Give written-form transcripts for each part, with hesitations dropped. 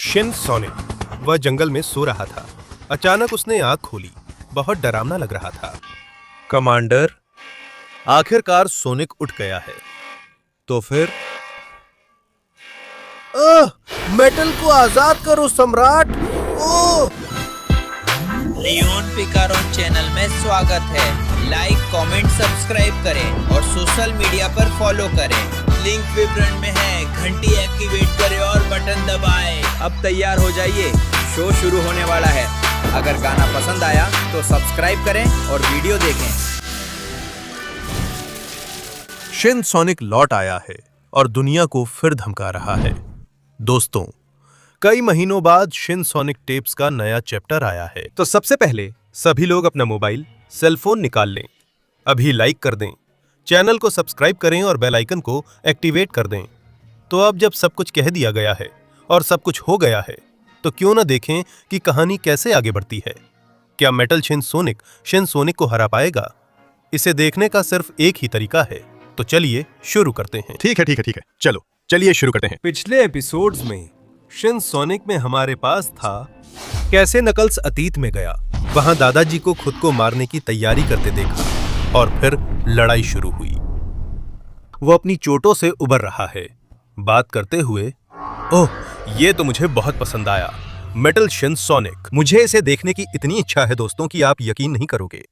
Shin sonic वह जंगल में सो रहा था। अचानक उसने आंख खोली। बहुत डरावना लग रहा था। कमांडर, आखिरकार सोनिक उठ गया है। तो फिर मेटल को आजाद करो सम्राट। लियोन पिकारोन चैनल में स्वागत है। लाइक, कमेंट, सब्सक्राइब करें और सोशल मीडिया पर फॉलो करें। लिंक विवरण में है। घंटी एक्टिवेट करें और बटन दबाएं। अब तैयार हो जाइए, शो शुरू होने वाला है। अगर गाना पसंद आया तो सब्सक्राइब करें और वीडियो देखें। शिन सोनिक लौट आया है और दुनिया को फिर धमका रहा है। दोस्तों, कई महीनों बाद शिन सोनिक टेप्स का नया चैप्टर आया है। तो सबसे पहले सभी लोग अपना मोबाइल, सेलफोन निकाल लें। अभी लाइक कर दें, चैनल को सब्सक्राइब करें और बेल आइकन को एक्टिवेट कर दें। तो अब जब सब कुछ कह दिया गया है और सब कुछ हो गया है, तो क्यों न देखें कि कहानी कैसे आगे बढ़ती है। क्या मेटल शिन सोनिक को हरा पाएगा? इसे देखने का सिर्फ एक ही तरीका है। तो चलिए शुरू करते हैं। ठीक है, चलो चलिए शुरू करते हैं। पिछले एपिसोड्स में शिन सोनिक में हमारे पास था कैसे नकल्स अतीत में गया, वहां दादाजी को खुद को मारने की तैयारी करते देखा और फिर लड़ाई शुरू हुई। वो अपनी चोटों से उबर रहा है, बात करते हुए। ओह, ये तो मुझे बहुत पसंद आया, मेटल शिन सोनिक। मुझे इसे देखने की इतनी इच्छा है दोस्तों कि आप यकीन नहीं करोगे।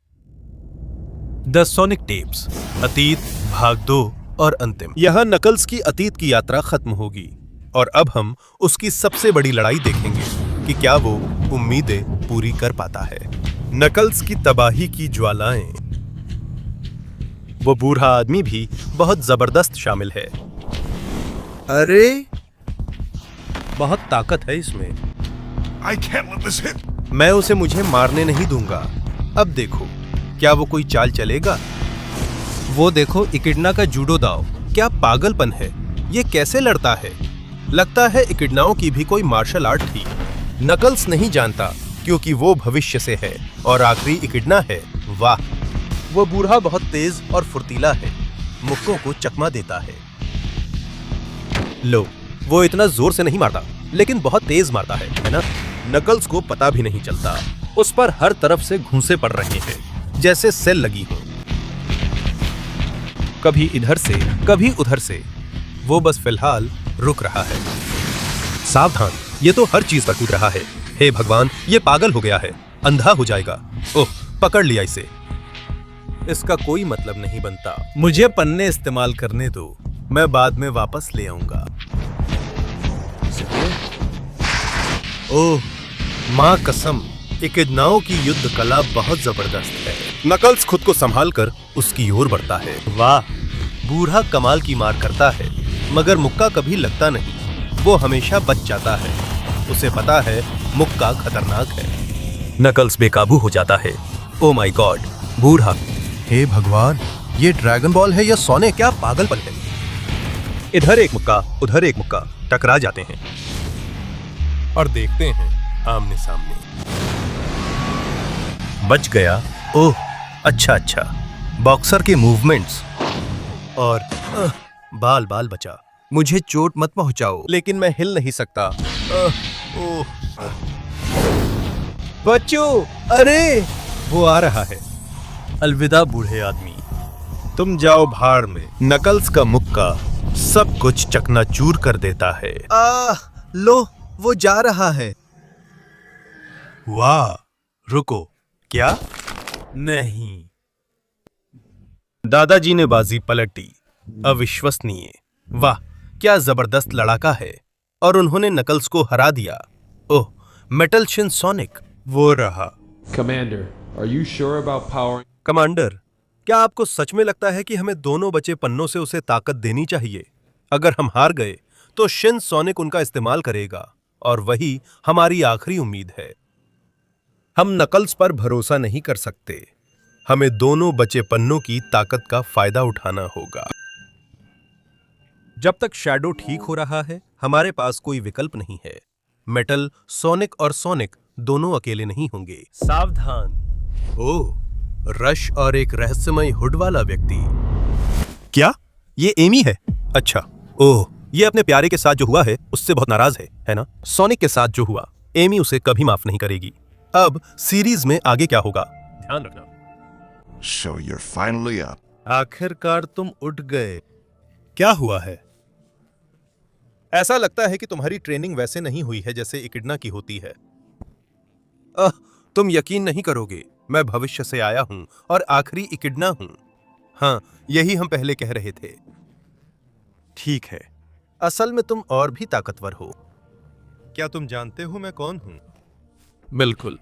द सोनिक टेप्स, अतीत भाग 2 और अंतिम। यहां नकल्स की अतीत की यात्रा खत्म होगी और अब हम उसकी सबसे बड़ी लड़ाई देखेंगे कि क्या वो उम्मीदें पूरी कर पाता है। नकल्स की तबाही की ज्वालाएं। वो बूढ़ा आदमी भी बहुत जबरदस्त शामिल है। अरे, बहुत ताकत है इसमें। I can't let this hit. मैं उसे मुझे मारने नहीं दूंगा। अब देखो, क्या वो कोई चाल चलेगा? वो देखो, इकिडना का जूडो दाव। क्या पागलपन है, ये कैसे लड़ता है? लगता है इकिडनाओं की भी कोई मार्शल आर्ट थी। नकल्स नहीं जानता क्योंकि वो भविष्य से है और आखिरी इकिडना है। वाह, वो बूढ़ा बहुत तेज और फुर्तीला है, मुक्कों को चकमा देता है। लो, वो इतना जोर से नहीं मारता लेकिन बहुत तेज मारता है ना? नकल्स को पता भी नहीं चलता। उस पर हर तरफ से घूंसे पड़ रहे हैं, जैसे सेल लगी हो। कभी इधर से कभी उधर से। वो बस फिलहाल रुक रहा है। सावधान, ये तो हर चीज पर कूद रहा है। हे भगवान, ये पागल हो गया है, अंधा हो जाएगा। ओह, पकड़ लिया इसे। इसका कोई मतलब नहीं बनता। मुझे पन्ने इस्तेमाल करने दो, मैं बाद में वापस ले आऊंगा। ओह, मां कसम, इकिडनाओं की युद्ध कला बहुत जबरदस्त है। नकल्स खुद को संभालकर उसकी ओर बढ़ता है। वाह, बूढ़ा कमाल की मार करता है, मगर मुक्का कभी लगता नहीं। वो हमेशा बच जाता है। उसे पता है मुक्का खतरनाक है। नकल्स बेकाबू हो जाता है। ओ माय गॉड, बूढ़ा। हे भगवान, ये ड्रैगन बॉल है या सोनिक? क्या पागलपन है। इधर एक मुक्का, उधर एक मुक्का, टकरा जाते हैं और देखते हैं आमने सामने। बच गया। ओह, अच्छा, बॉक्सर के मूवमेंट्स और बाल बचा। मुझे चोट मत पहुंचाओ, लेकिन मैं हिल नहीं सकता। ओह, बच्चो, अरे, वो आ रहा है। अलविदा बूढ़े आदमी, तुम जाओ भाड़ में। नकल्स का मुक्का सब कुछ चकनाचूर कर देता है। लो, वो जा रहा है। वाह, रुको, क्या? नहीं। दादाजी ने बाजी पलट दी। अविश्वसनीय। वाह, क्या जबरदस्त लड़ाका है। और उन्होंने नकल्स को हरा दिया। ओह, मेटल शिन सोनिक वो रहा। Commander, are you sure about powering? Commander, क्या आपको सच में लगता है कि हमें दोनों बचे पन्नों से उसे ताकत देनी चाहिए? अगर हम हार गए तो शिन सोनिक उनका इस्तेमाल करेगा और वही हमारी आखिरी उम्मीद है। हम नकल्स पर भरोसा नहीं कर सकते। हमें दोनों बचे पन्नों की ताकत का फायदा उठाना होगा। जब तक शैडो ठीक हो रहा है, हमारे पास कोई विकल्प नहीं है। मेटल, सोनिक और सोनिक दोनों अकेले नहीं होंगे। सावधान। ओह, रश और एक रहस्यमय हुड वाला व्यक्ति। क्या ये एमी है? अच्छा। ओह, ये अपने प्यारे के साथ जो हुआ है उससे बहुत नाराज है ना? सोनिक के साथ जो हुआ, एमी उसे कभी माफ नहीं करेगी। अब सीरीज में आगे क्या होगा, ध्यान रखना। So you're finally up. आखिरकार तुम उठ गए। क्या हुआ है? ऐसा लगता है कि तुम्हारी ट्रेनिंग वैसे नहीं हुई है जैसे इकिडना की होती है। तुम यकीन नहीं करोगे, मैं भविष्य से आया हूं और आखिरी इकिडना हूं। हाँ, यही हम पहले कह रहे थे। ठीक है, असल में तुम और भी ताकतवर हो। क्या तुम जानते हो मैं कौन हूं? बिल्कुल।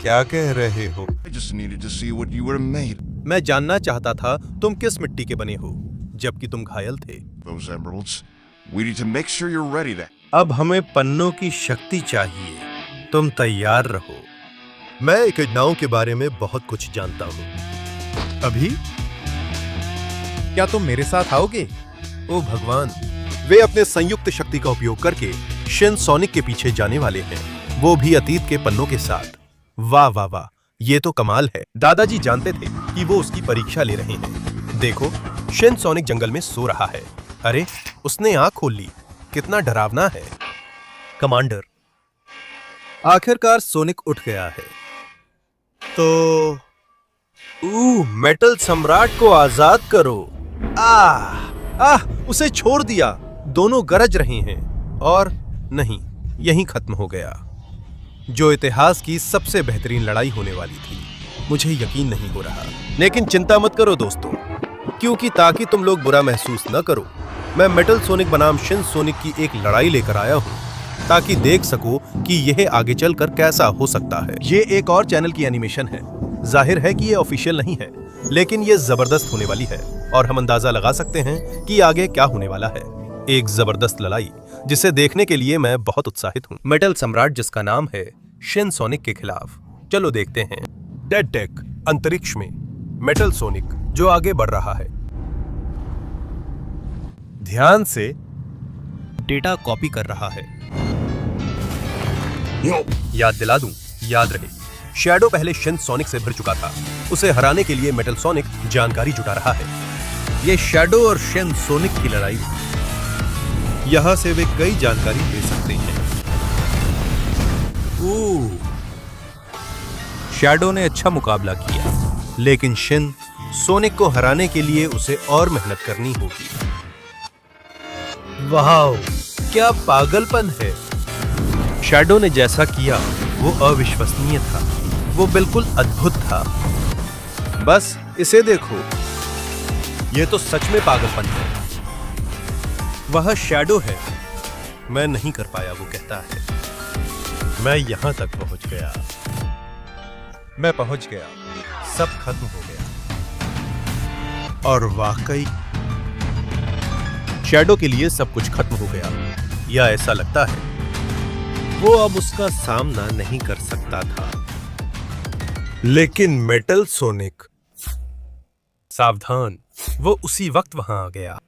क्या कह रहे हो? I just needed to see what you were made. मैं जानना चाहता था तुम किस मिट्टी के बने हो, जबकि तुम घायल थे। Those emeralds. We need to make sure you're ready to. अब हमें पन्नों की शक्ति चाहिए। तुम तैयार रहो। मैं इकिडनाओं के बारे में बहुत कुछ जानता हूँ। अभी? क्या तुम मेरे साथ आओगे? ओ भगवान, वे अपने संयुक्त शक्ति का उपयोग करके शिन सोनिक के पीछे जाने वाले हैं, वो भी अतीत के पन्नों के साथ। वाह वाह वाह, ये तो कमाल है। दादाजी जानते थे कि वो उसकी परीक्षा ले रहे हैं। देखो, शिन सोनिक जंगल में सो रहा है। अरे, उसने आंख खोल ली। कितना डरावना है। कमांडर, आखिरकार सोनिक उठ गया है। तो मेटल सम्राट को आजाद करो। उसे छोड़ दिया। दोनों गरज रहे हैं और नहीं, यहीं खत्म हो गया। जो इतिहास की सबसे बेहतरीन लड़ाई होने वाली थी। मुझे यकीन नहीं हो रहा, लेकिन चिंता मत करो दोस्तों, क्योंकि ताकि तुम लोग बुरा महसूस न करो, मैं मेटल सोनिक बनाम शिन सोनिक की एक लड़ाई लेकर आया हूं, ताकि देख सको कि यह आगे चलकर कैसा हो सकता है। ये एक और चैनल की एनिमेशन है। जाहिर है कि ये ऑफिशियल नहीं है, लेकिन ये जबरदस्त होने वाली है और हम अंदाजा लगा सकते हैं कि आगे क्या होने वाला है। एक जबरदस्त लड़ाई जिसे देखने के लिए मैं बहुत उत्साहित हूं। मेटल सम्राट जिसका नाम है शिन सोनिक के खिलाफ। चलो देखते हैं। डेड टेक अंतरिक्ष में मेटल सोनिक जो आगे बढ़ रहा है। ध्यान से डेटा कॉपी कर रहा है। याद दिला दूं, याद रहे, शैडो पहले शिन सोनिक से भिड़ चुका था। उसे हराने के लिए मेटल सोनिक जानकारी जुटा रहा है। यह शैडो और शिन सोनिक की लड़ाई है। यहां से वे कई जानकारी ले सकते हैं। शैडो ने अच्छा मुकाबला किया, लेकिन शिन सोनिक को हराने के लिए उसे और मेहनत करनी होगी। वाह, क्या पागलपन है। शैडो ने जैसा किया वो अविश्वसनीय था। वो बिल्कुल अद्भुत था। बस इसे देखो, ये तो सच में पागलपन है। वह शैडो है। मैं नहीं कर पाया, वो कहता है। मैं यहां तक पहुंच गया। मैं पहुंच गया। सब खत्म हो गया। और वाकई शैडो के लिए सब कुछ खत्म हो गया, या ऐसा लगता है। वो अब उसका सामना नहीं कर सकता था। लेकिन मेटल सोनिक, सावधान, वो उसी वक्त वहां आ गया।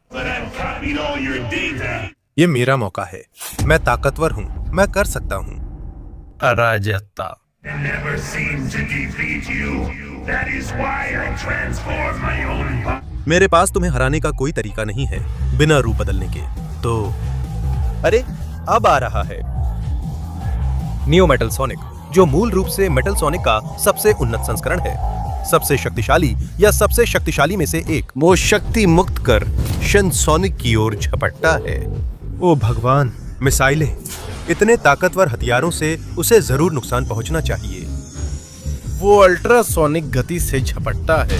ये मेरा मौका है। मैं ताकतवर हूं, मैं कर सकता हूं। अराजकता। मेरे पास तुम्हें हराने का कोई तरीका नहीं है बिना रूप बदलने के। तो अरे, अब आ रहा है नियो मेटल सोनिक, जो मूल रूप से मेटल सोनिक का सबसे उन्नत संस्करण है। सबसे शक्तिशाली या सबसे शक्तिशाली में से एक। वो शक्ति मुक्त कर शिन सोनिक की ओर झपटता है। ओ भगवान, मिसाइलें। इतने ताकतवर हथियारों से उसे जरूर नुकसान पहुंचना चाहिए। वो अल्ट्रासोनिक गति से झपटता है।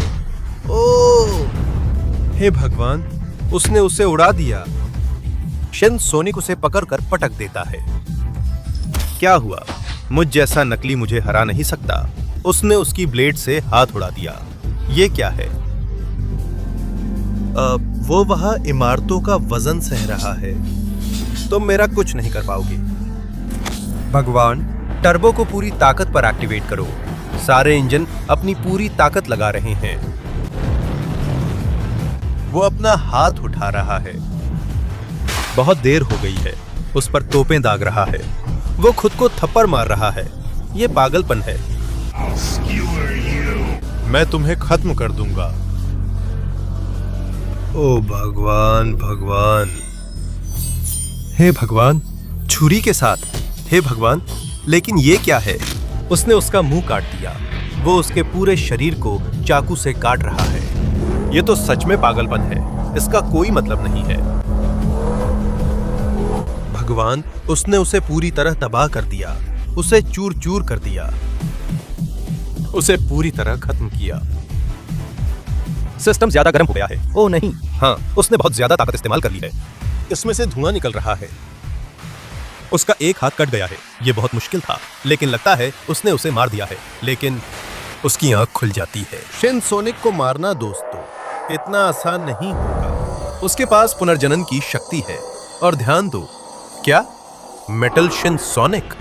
ओ हे भगवान, उसने उसे उड़ा दिया। शिन सोनिक उसे पकड़कर पटक देता है। क्या हुआ? मुझ जैसा नकली मुझे हरा नहीं सकता। उसने उसकी ब्लेड से हाथ उड़ा दिया। ये क्या है? वो वहां इमारतों का वजन सह रहा है। तुम मेरा कुछ नहीं कर पाओगे। भगवान, टर्बो को पूरी ताकत पर एक्टिवेट करो। सारे इंजन अपनी पूरी ताकत लगा रहे हैं। वो अपना हाथ उठा रहा है। बहुत देर हो गई है। उस पर तोपें दाग रहा है। वो खुद को थप्पड़ मार रहा है। ये पागलपन है। मैं तुम्हें खत्म कर दूंगा। ओ भगवान भगवान, हे भगवान, छुरी के साथ, हे भगवान, लेकिन ये क्या है? उसने उसका मुंह काट दिया। वो उसके पूरे शरीर को चाकू से काट रहा है। ये तो सच में पागलपन है, इसका कोई मतलब नहीं है। भगवान, उसने उसे पूरी तरह तबाह कर दिया, उसे चूर चूर कर दिया, उसे पूरी तरह खत्म किया। सिस्टम ज्यादा गर्म हो गया है। ओ नहीं, हाँ, उसने बहुत ज्यादा ताकत इस्तेमाल कर ली है। इसमें से धुआं निकल रहा है। उसका एक हाथ कट गया है। यह बहुत मुश्किल था, लेकिन लगता है उसने उसे मार दिया है। लेकिन उसकी आंख खुल जाती है। शिन सोनिक को मारना दोस्तों इतना आसान नहीं होगा। उसके पास पुनर्जनन की शक्ति है। और ध्यान दो, क्या मेटल शिन सोनिक?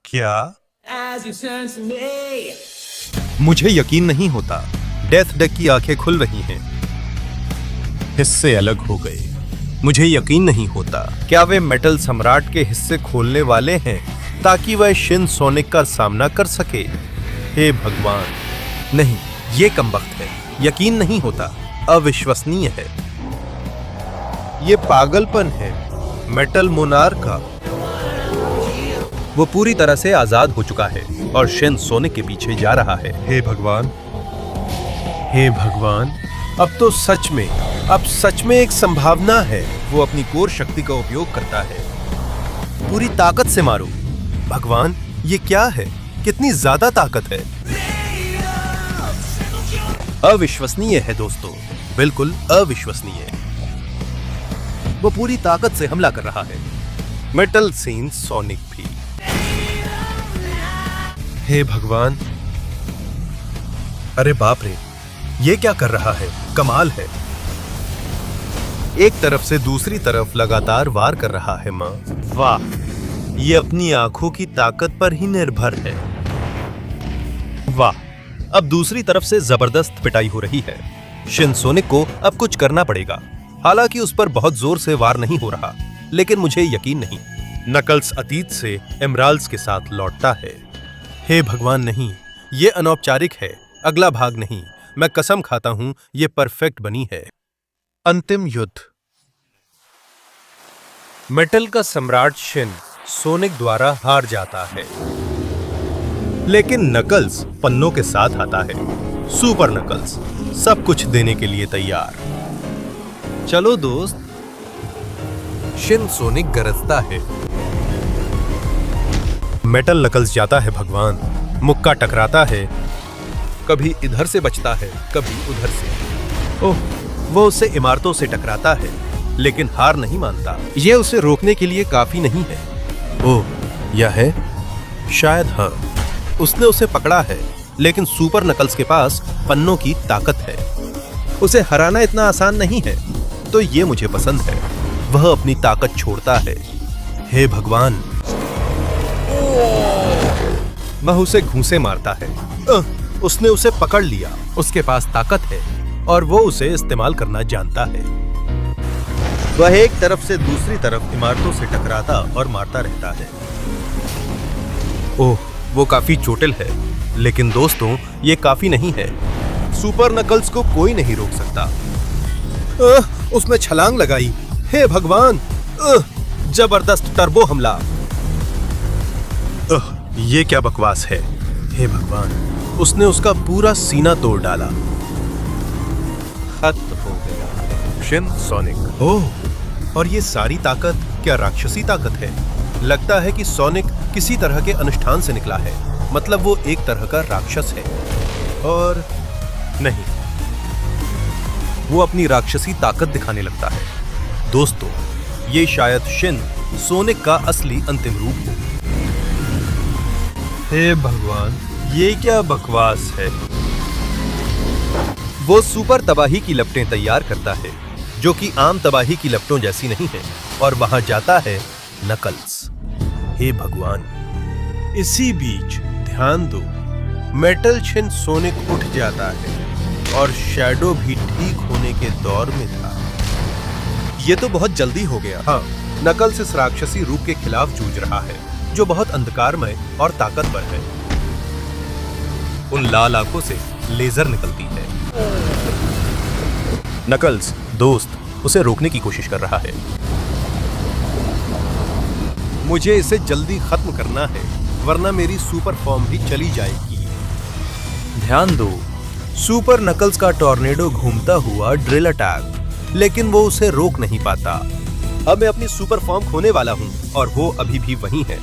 क्या? मुझे यकीन नहीं होता। डेथ डक की आंखें खुल रही हैं। हिस्से अलग हो गए। मुझे यकीन नहीं होता। क्या वे मेटल सम्राट के हिस्से खोलने वाले हैं ताकि वह शिन सोनिक का सामना कर सके? हे भगवान, नहीं, ये कमबख्त है। यकीन नहीं होता। अविश्वसनीय है। ये पागलपन है। मेटल मोनार्क का वो पूरी तरह से आजाद हो चुका है और शिन सोनिक के पीछे जा रहा है। हे भगवान, हे भगवान, अब सच में एक संभावना है। वो अपनी कोर शक्ति का उपयोग करता है। पूरी ताकत से मारो। भगवान, ये क्या है? कितनी ज्यादा ताकत है। अविश्वसनीय है दोस्तों, बिल्कुल अविश्वसनीय। वो पूरी ताकत से हमला कर रहा है। मेटल शिन सोनिक भी। हे भगवान, अरे बाप रे, ये क्या कर रहा है? कमाल है। एक तरफ से दूसरी तरफ लगातार वार कर रहा है। मां, वाह, ये अपनी आंखों की ताकत पर ही निर्भर है। वाह, अब दूसरी तरफ से जबरदस्त पिटाई हो रही है। शिन सोनिक को अब कुछ करना पड़ेगा। हालांकि उस पर बहुत जोर से वार नहीं हो रहा, लेकिन मुझे यकीन नहीं। नकल्स अतीत से एमराल्ड्स के साथ लौटता है। हे भगवान, नहीं, ये अनौपचारिक है। अगला भाग नहीं। मैं कसम खाता हूं, ये परफेक्ट बनी है। अंतिम युद्ध। मेटल का सम्राट शिन सोनिक द्वारा हार जाता है, लेकिन नकल्स पन्नों के साथ आता है। सुपर नकल्स सब कुछ देने के लिए तैयार। चलो दोस्त। शिन सोनिक गरजता है। मेटल नकल्स जाता है। भगवान, मुक्का टकराता है। कभी इधर से बचता है, कभी उधर से। ओह, वो उससे इमारतों से टकराता है, लेकिन हार नहीं मानता। ये उसे रोकने के लिए काफी नहीं है। ओह, यह है? शायद हाँ। उसने उसे पकड़ा है, लेकिन सुपर नकल्स के पास पन्नों की ताकत है। उसे हराना इतना आसान नहीं है। तो ये मुझे पसंद है। वह अपनी ताकत छोड़ता है। हे भगवान, वह उसे घूंसे मारता है। उसने उसे पकड़ लिया। उसके पास ताकत है और वो उसे इस्तेमाल करना जानता है। वह एक तरफ से दूसरी तरफ इमारतों से टकराता और मारता रहता है। ओह, वो काफी चोटिल है, लेकिन दोस्तों ये काफी नहीं है। सुपर नकल्स को कोई नहीं रोक सकता। उसने छलांग लगाई। हे भगवान, जबरदस्त टर्बो हमला। ये क्या बकवास है? हे भगवान, उसने उसका पूरा सीना तोड़ डाला। खत्म हो गया शिन सोनिक। ओह, और ये सारी ताकत क्या राक्षसी ताकत है? लगता है कि सोनिक किसी तरह के अनुष्ठान से निकला है। मतलब वो एक तरह का राक्षस है। और नहीं, वो अपनी राक्षसी ताकत दिखाने लगता है। दोस्तों, ये शायद शिन सोनिक का असली अंतिम रूप हो। हे भगवान, ये क्या बकवास है? वो सुपर तबाही की लपटें तैयार करता है, जो कि आम तबाही की लपटों जैसी नहीं है, और वहां जाता है नकल्स। हे भगवान, इसी बीच ध्यान दो, मेटल शिन सोनिक उठ जाता है और शैडो भी ठीक होने के दौर में था। ये तो बहुत जल्दी हो गया। हाँ, नकल्स इस राक्षसी रूप के खिलाफ जूझ रहा है, जो बहुत अंधकारमय और ताकतवर है। उन लाल आंखों से लेजर निकलती है। नकल्स दोस्त उसे रोकने की कोशिश कर रहा है। मुझे इसे जल्दी खत्म करना है, वरना मेरी सुपर फॉर्म भी चली जाएगी। ध्यान दो, सुपर नकल्स का टॉर्नेडो घूमता हुआ ड्रिल अटैक, लेकिन वो उसे रोक नहीं पाता। अब मैं अपनी सुपर फॉर्म खोने वाला हूँ और वो अभी भी वहीं है।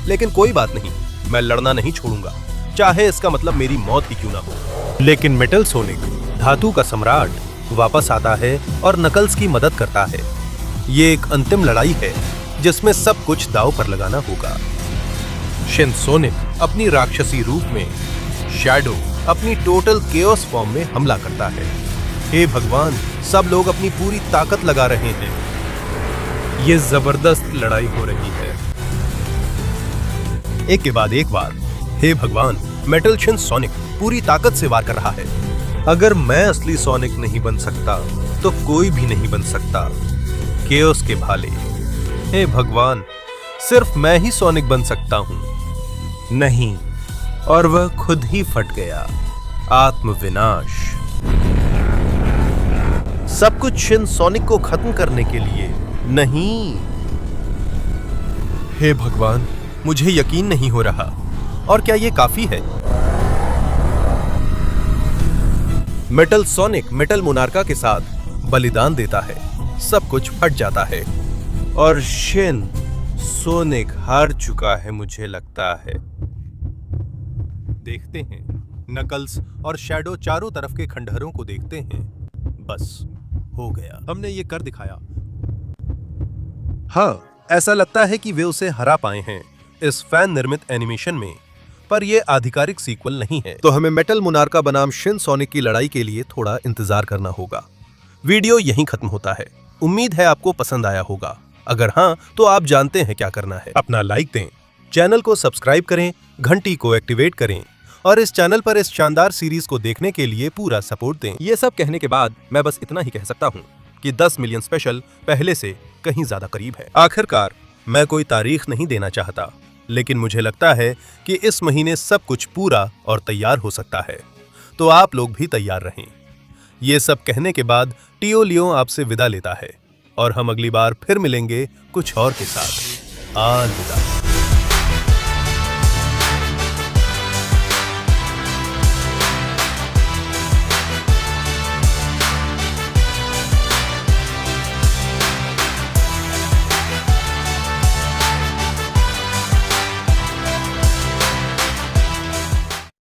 लेकिन कोई बात नहीं, मैं लड़ना नहीं छोड़ूंगा, चाहे इसका मतलब मेरी मौत ही क्यों ना हो। लेकिन मेटल सोनिक, धातु का सम्राट, वापस आता है और नकल्स की मदद करता है। ये एक अंतिम लड़ाई है जिसमें सब कुछ दांव पर लगाना होगा। शिन सोनिक अपनी राक्षसी रूप में, शैडो अपनी टोटल केओस फॉर्म में हमला करता है। हे भगवान, सब लोग अपनी पूरी ताकत लगा रहे हैं। ये जबरदस्त लड़ाई हो रही है, एक के बाद एक बार। हे भगवान, मेटल शिन सोनिक पूरी ताकत से वार कर रहा है। अगर मैं असली सोनिक नहीं बन सकता तो कोई भी नहीं बन सकता। केओस के भाले, हे भगवान, सिर्फ मैं ही सोनिक बन सकता हूं। नहीं, और वह खुद ही फट गया। आत्मविनाश। सब कुछ शिन सोनिक को खत्म करने के लिए नहीं। हे भगवान, मुझे यकीन नहीं हो रहा। और क्या ये काफी है? मेटल सोनिक मेटल मोनार्का के साथ बलिदान देता है, सब कुछ फट जाता है और शिन सोनिक हार चुका है, मुझे लगता है। देखते हैं, नकल्स और शैडो चारों तरफ के खंडहरों को देखते हैं। बस हो गया, हमने ये कर दिखाया। हाँ, ऐसा लगता है कि वे उसे हरा पाए हैं इस फैन निर्मित एनिमेशन में, पर यह आधिकारिक सीक्वल नहीं है। तो हमें मेटल मोनार्का बनाम शिन सोनिक की लड़ाई के लिए थोड़ा इंतजार करना होगा। वीडियो यहीं खत्म होता है। उम्मीद है आपको पसंद आया होगा। अगर हाँ, तो आप जानते हैं क्या करना है। अपना लाइक दें, चैनल को सब्सक्राइब करें, घंटी को एक्टिवेट करें और इस चैनल पर इस शानदार सीरीज को देखने के लिए पूरा सपोर्ट दें। ये सब कहने के बाद मैं बस इतना ही कह सकता हूँ कि 10 मिलियन स्पेशल पहले से कहीं ज्यादा करीब है। आखिरकार, मैं कोई तारीख नहीं देना चाहता, लेकिन मुझे लगता है कि इस महीने सब कुछ पूरा और तैयार हो सकता है। तो आप लोग भी तैयार रहें। ये सब कहने के बाद टियो लियो आपसे विदा लेता है और हम अगली बार फिर मिलेंगे कुछ और के साथ। अलविदा।